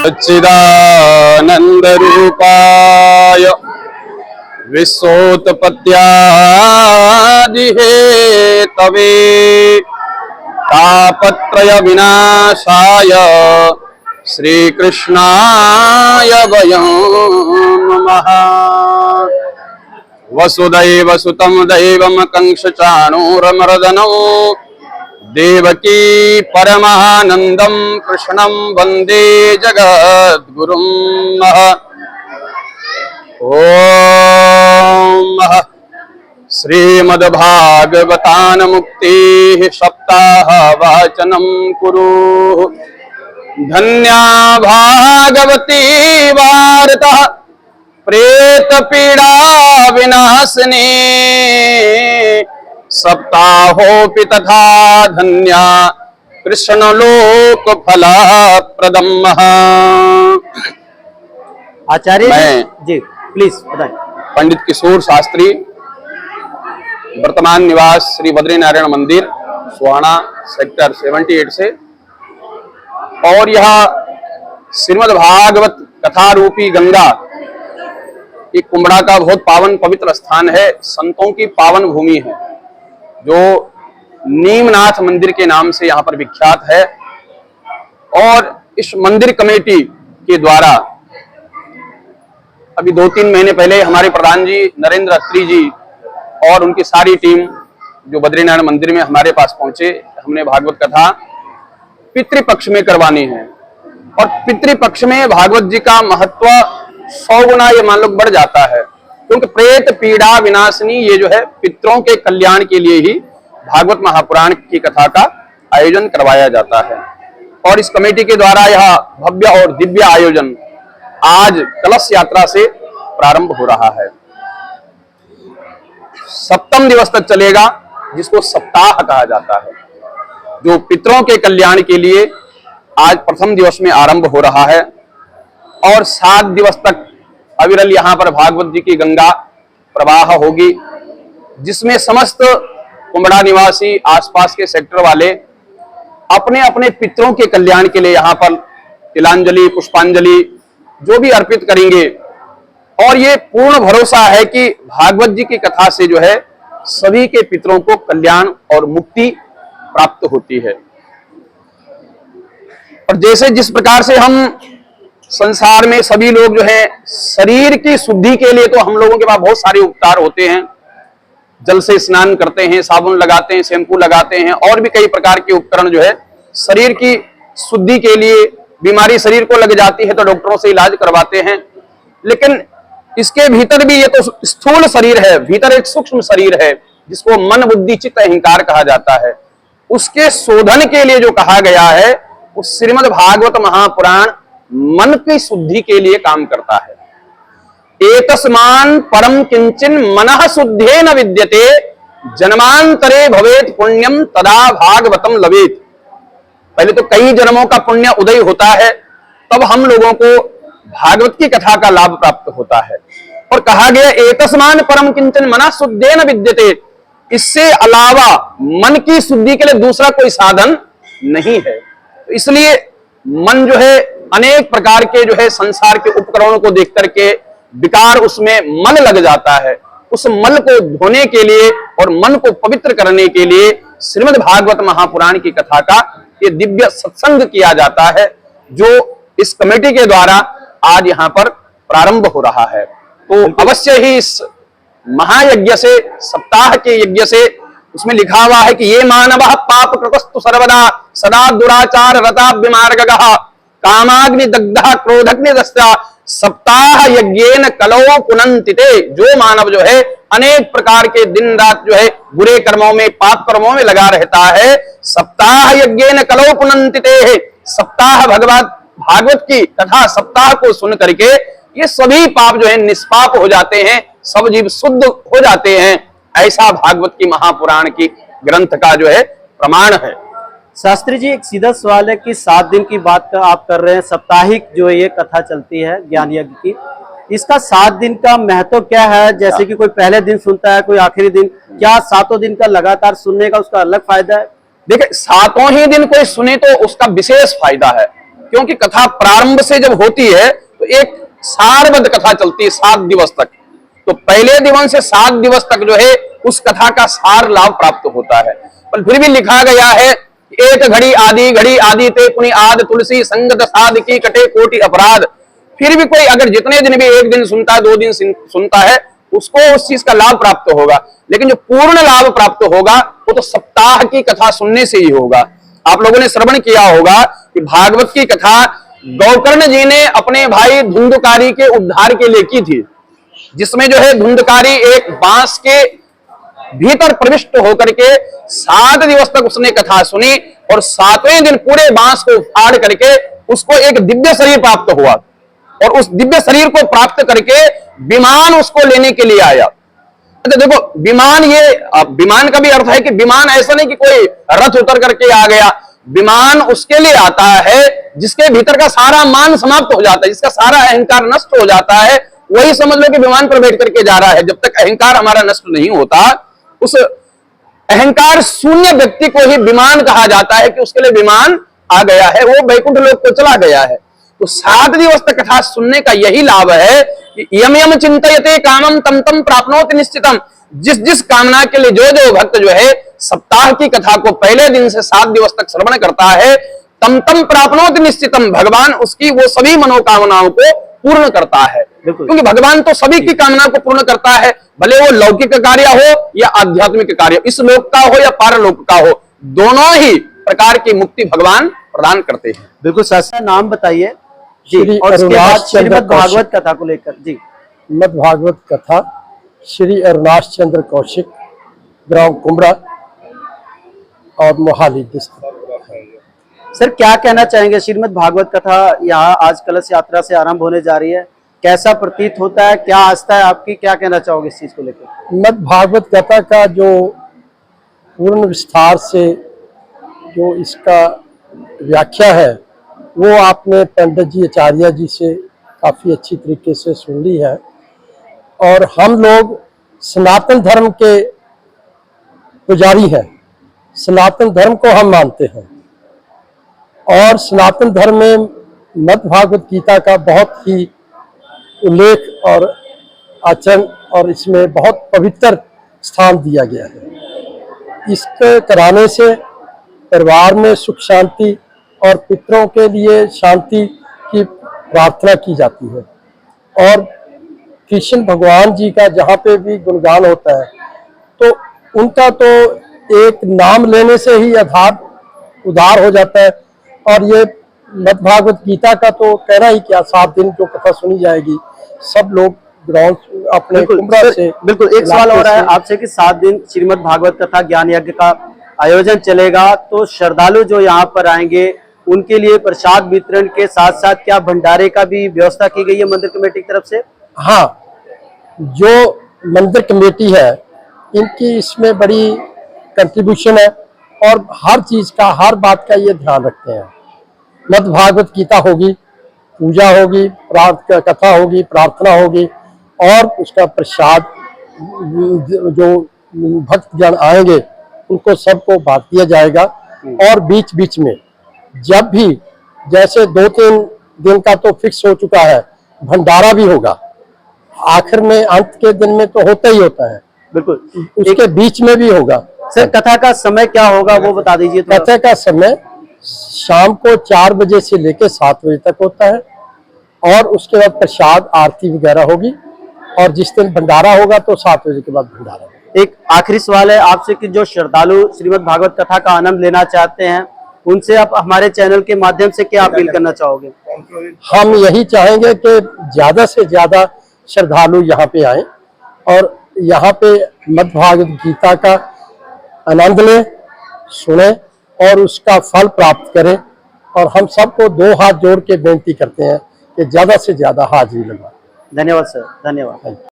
सच्चिदानंद रूपाय विश्वोत्पत्त्यादिहेतवे तापत्रय विनाशाय श्रीकृष्णाय वयं नमः। वसुदैव सुतं दैवं कंसचाणूरमर्दनं देवकी परमानंदं कृष्णं वंदे जगद्गुरुं। ओम श्रीमद्भागवतान्मुक्तिः सप्ताह वाचनं कुरु। धन्या भागवती वार्ता प्रेत पीड़ा विनाशिनी सप्ताहोऽपि तथा धन्या कृष्ण लोक फलप्रदम्। आचार्य जी प्लीज बताएं। पंडित किशोर शास्त्री, वर्तमान निवास श्री बद्रीनारायण मंदिर, सुहाना सेक्टर 78 से। और यह श्रीमद् भागवत कथा रूपी गंगा एक कुंभड़ा का बहुत पावन पवित्र स्थान है, संतों की पावन भूमि है, जो नीमनाथ मंदिर के नाम से यहाँ पर विख्यात है। और इस मंदिर कमेटी के द्वारा अभी 2-3 महीने पहले हमारे प्रधान जी नरेंद्र अत्री जी और उनकी सारी टीम जो बद्रीनारायण मंदिर में हमारे पास पहुंचे, हमने भागवत कथा पितृपक्ष में करवानी है। और पितृपक्ष में भागवत जी का महत्व 100 गुना ये मान लो बढ़ जाता है, क्योंकि प्रेत पीड़ा विनाशिनी ये जो है पितरों के कल्याण के लिए ही भागवत महापुराण की कथा का आयोजन करवाया जाता है। और इस कमेटी के द्वारा यह भव्य और दिव्य आयोजन आज कलश यात्रा से प्रारंभ हो रहा है। 7वें दिवस तक चलेगा, जिसको सप्ताह कहा जाता है, जो पितरों के कल्याण के लिए आज प्रथम दिवस में आरंभ हो रहा है। और 7 दिवस तक अविरल यहाँ पर भागवत जी की गंगा प्रवाह होगी, जिसमें समस्त कुंभड़ा निवासी आसपास के सेक्टर वाले अपने अपने पितरों के कल्याण के लिए यहाँ पर तिलांजलि पुष्पांजलि जो भी अर्पित करेंगे। और ये पूर्ण भरोसा है कि भागवत जी की कथा से जो है सभी के पितरों को कल्याण और मुक्ति प्राप्त होती है। और जैसे जिस प्रकार से हम संसार में सभी लोग जो है शरीर की शुद्धि के लिए, तो हम लोगों के पास बहुत सारे उपचार होते हैं, जल से स्नान करते हैं, साबुन लगाते हैं, शैम्पू लगाते हैं, और भी कई प्रकार के उपकरण जो है शरीर की शुद्धि के लिए। बीमारी शरीर को लग जाती है तो डॉक्टरों से इलाज करवाते हैं, लेकिन इसके भीतर भी ये तो स्थूल शरीर है, भीतर एक सूक्ष्म शरीर है जिसको मन बुद्धि चित्त अहंकार कहा जाता है। उसके शोधन के लिए जो कहा गया है, उस श्रीमद् भागवत महापुराण मन की शुद्धि के लिए काम करता है। एतस्मान परम किंचिन मनः शुद्धेन विद्यते जन्मांतरे भवेत पुण्यम तदा भागवतम लवेत। पहले तो कई जन्मों का पुण्य उदय होता है, तब हम लोगों को भागवत की कथा का लाभ प्राप्त होता है। और कहा गया एतस्मान परम किंचन मनः शुद्धेन विद्यते, इससे अलावा मन की शुद्धि के लिए दूसरा कोई साधन नहीं है। तो इसलिए मन जो है अनेक प्रकार के जो है संसार के उपकरणों को देख करके विकार उसमें मल लग जाता है। उस मल को धोने के लिए और मन को पवित्र करने के लिए श्रीमद् भागवत महापुराण की कथा का ये दिव्य सत्संग किया जाता है, जो इस कमेटी के द्वारा आज यहाँ पर प्रारंभ हो रहा है। तो अवश्य ही इस महायज्ञ से, सप्ताह के यज्ञ से, उसमें लिखा हुआ है कि ये मानवः पाप कृतस्तु सर्वदा सदा दुराचार रता विमार्गः कामाग्नि दग्धः क्रोधग्नि दस्ता सप्ताह यज्ञेन कलौ पुनन्तिते। जो मानव जो है अनेक प्रकार के दिन रात जो है बुरे कर्मों में, पाप कर्मों में लगा रहता है, सप्ताह यज्ञेन कलौ पुनन्तिते, सप्ताह भागवत की कथा सप्ताह को सुन करके ये सभी पाप जो है निष्पाप हो जाते हैं, सब जीव शुद्ध हो जाते हैं। ऐसा भागवत की महापुराण की ग्रंथ का जो है प्रमाण है। शास्त्री जी, एक सीधा सवाल है कि 7 दिन की बात आप कर रहे हैं, साप्ताहिक जो ये कथा चलती है ज्ञान यज्ञ की, इसका 7 दिन का महत्व क्या है? जैसे कि कोई पहले दिन सुनता है, कोई आखिरी दिन, क्या 7 दिन का लगातार सुनने का उसका अलग फायदा है? देखिए, 7 ही दिन कोई सुने तो उसका विशेष फायदा है। क्योंकि कथा प्रारंभ से जब होती है तो एक सारबद्ध कथा चलती है 7 दिवस तक। तो पहले दिवस से 7 दिवस तक जो है उस कथा का सार लाभ प्राप्त होता है। पर फिर भी लिखा गया है, एक घड़ी आदि ते पुनि आद तुलसी संगत साध की कटे कोटि अपराध। फिर भी कोई अगर जितने दिन भी 1 दिन सुनता है, 2 दिन सुनता है, उसको उस चीज का लाभ प्राप्त होगा। लेकिन जो पूर्ण लाभ प्राप्त होगा वो तो सप्ताह की कथा सुनने से ही होगा। आप लोगों ने श्रवण किया होगा कि भागवत की कथा गौकर्ण जी ने अपने भाई धुंधकारी के उद्धार के लिए की थी, जिसमें जो है धुंधकारी एक बांस के भीतर प्रविष्ट होकर के 7 दिवस तक उसने कथा सुनी और 7वें दिन पूरे बांस को फाड़ करके उसको एक दिव्य शरीर प्राप्त हुआ और उस दिव्य शरीर को प्राप्त करके विमान उसको लेने के लिए आया। अच्छा देखो, विमान का भी अर्थ है कि विमान ऐसा नहीं कि कोई रथ उतर करके आ गया। विमान उसके लिए आता है जिसके भीतर का सारा मान समाप्त हो जाता है, जिसका सारा अहंकार नष्ट हो जाता है, वही समझ लो कि विमान पर बैठ करके जा रहा है। जब तक अहंकार हमारा नष्ट नहीं होता, उस अहंकार शून्य व्यक्ति को ही विमान कहा जाता है कि उसके लिए विमान आ गया है, वो वैकुंठ लोक को चला गया है। तो 7 दिवस तक कथा सुनने का यही लाभ है कि यम यम चिंतयते कामम तम तम प्राप्नोति निश्चितम। जिस जिस कामना के लिए जो जो भक्त जो है सप्ताह की कथा को पहले दिन से 7 दिवस तक श्रवण करता है, तम तम प्राप्नोति निश्चितम, भगवान उसकी वो सभी मनोकामनाओं को पूर्ण करता है। क्योंकि भगवान तो सभी की कामना को पूर्ण करता है, भले वो लौकिक कार्य हो या आध्यात्मिक कार्य, इस लोक का हो या पारलोक का हो, दोनों ही प्रकार की मुक्ति भगवान प्रदान करते हैं। बिल्कुल सर, नाम बताइए जी, और उसके बाद श्रीमद् भागवत कथा को लेकर जी। श्रीमद् भागवत कथा श्री अरुणाश चंद्र कौशिक, ग्राम कुमरा और मोहाली डिस्ट्रिक्ट। सर क्या कहना चाहेंगे, श्रीमद् भागवत कथा यहाँ आज कलश यात्रा से आरंभ होने जा रही है, कैसा प्रतीत होता है, क्या आस्था है आपकी, क्या कहना चाहोगे इस चीज को लेकर? श्रीमद् भागवत कथा का जो पूर्ण विस्तार से जो इसका व्याख्या है वो आपने पंडित जी आचार्य जी से काफ़ी अच्छी तरीके से सुन ली है। और हम लोग सनातन धर्म के पुजारी हैं, सनातन धर्म को हम मानते हैं और सनातन धर्म में श्रीमद् भागवत गीता का बहुत ही उल्लेख और आचरण और इसमें बहुत पवित्र स्थान दिया गया है। इसके कराने से परिवार में सुख शांति और पितरों के लिए शांति की प्रार्थना की जाती है। और कृष्ण भगवान जी का जहाँ पे भी गुणगान होता है तो उनका तो एक नाम लेने से ही आधार उदार हो जाता है। और ये श्रीमद् भागवत गीता का तो कहना ही क्या, 7 दिन जो कथा सुनी जाएगी, सब लोग ग्राउंड अपने कुमरा से। बिल्कुल, एक सवाल हो रहा है आपसे कि 7 दिन श्रीमद् भागवत कथा ज्ञान यज्ञ का आयोजन चलेगा, तो श्रद्धालु जो यहाँ पर आएंगे उनके लिए प्रसाद वितरण के साथ साथ क्या भंडारे का भी व्यवस्था की गई है मंदिर कमेटी की तरफ से? हाँ, जो मंदिर कमेटी है इनकी इसमें बड़ी कंट्रीब्यूशन है और हर चीज का, हर बात का ये ध्यान रखते हैं। श्रीमद् भागवत गीता होगी, पूजा होगी, कथा होगी, प्रार्थना होगी और उसका प्रसाद जो भक्तजन आएंगे उनको सबको बांट दिया जाएगा। और बीच बीच में जब भी, जैसे 2-3 दिन का तो फिक्स हो चुका है, भंडारा भी होगा, आखिर में अंत के दिन में तो होता ही होता है, बिल्कुल उसके बीच में भी होगा। सर कथा का समय क्या होगा वो बता दीजिए। कथा का समय शाम को 4 बजे से लेकर 7 बजे तक होता है और उसके बाद प्रसाद आरती वगैरह होगी और जिस दिन भंडारा होगा तो 7 बजे के बाद भंडारा होगा। एक आखिरी सवाल है आपसे कि जो श्रद्धालु श्रीमद् भागवत कथा का आनंद लेना चाहते हैं उनसे आप हमारे चैनल के माध्यम से क्या अपील करना चाहोगे? हम यही चाहेंगे कि ज्यादा से ज्यादा श्रद्धालु यहाँ पे आए और यहाँ पे श्रीमद् भागवत गीता का आनंद लें, सुने और उसका फल प्राप्त करें। और हम सबको 2 हाथ जोड़ के बेनती करते हैं कि ज्यादा से ज्यादा हाजिरी लगवाएं। धन्यवाद सर, धन्यवाद।